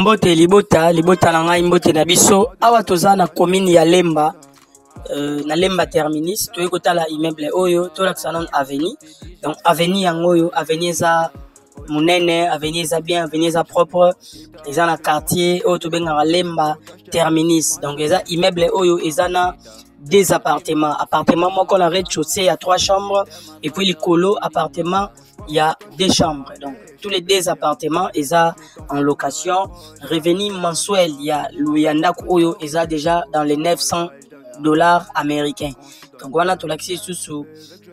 Mbote libota na ngai mbote na biso awa toza na commune ya Lemba na Lemba terminus toye kotala immeuble oyo to lakisa non avenue donc avenue yango oyo avenue za munene avenue za bien avenue za propre eza na quartier oyo to benga Lemba terminus donc eza immeuble oyo eza na deux appartements moko na rez-de-chaussée il y a 3 chambres et puis le colo appartement il y a 2 chambres donc tous les 2 appartements eza en location revenu mensuel il y a Louyandak oyo eza déjà dans les $900 américains donc on a tout l'accès sous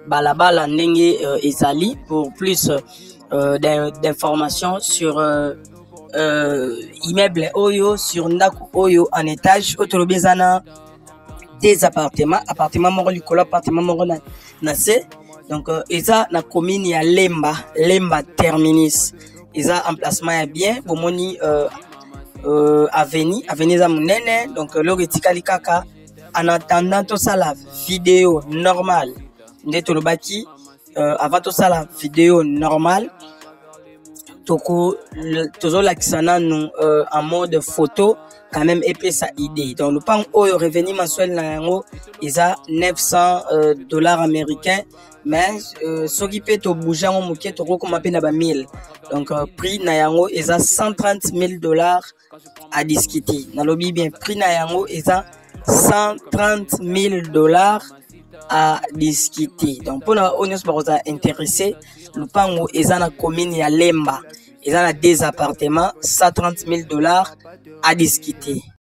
balabala ndenge ezali pour plus d'informations sur immeuble oyo sur ndako oyo en étage otolobezana des appartements moko likolo appartement moko na C donc eza na commune ya Lemba terminus eza emplacement ya bien bomoni avenue za munene donc loko etikali kaka en attendant to sala vidéo normale nde tolobaki avant to sala vidéo normale toko tozolakisa nanu en mode photo quand même épais sa idée donc le pan oyo revenu mensuel na yango eza $900 américains mais soki pe to bouger ngo moke to ko mape na ba 1000 donc prix na yango eza $130,000 à discuter na lobi bien prix na yango eza $130,000 à discuter donc pour la onyos baroza intéressé le pango eza na commune ya Lemba eza na 2 appartements $130,000 à discuter.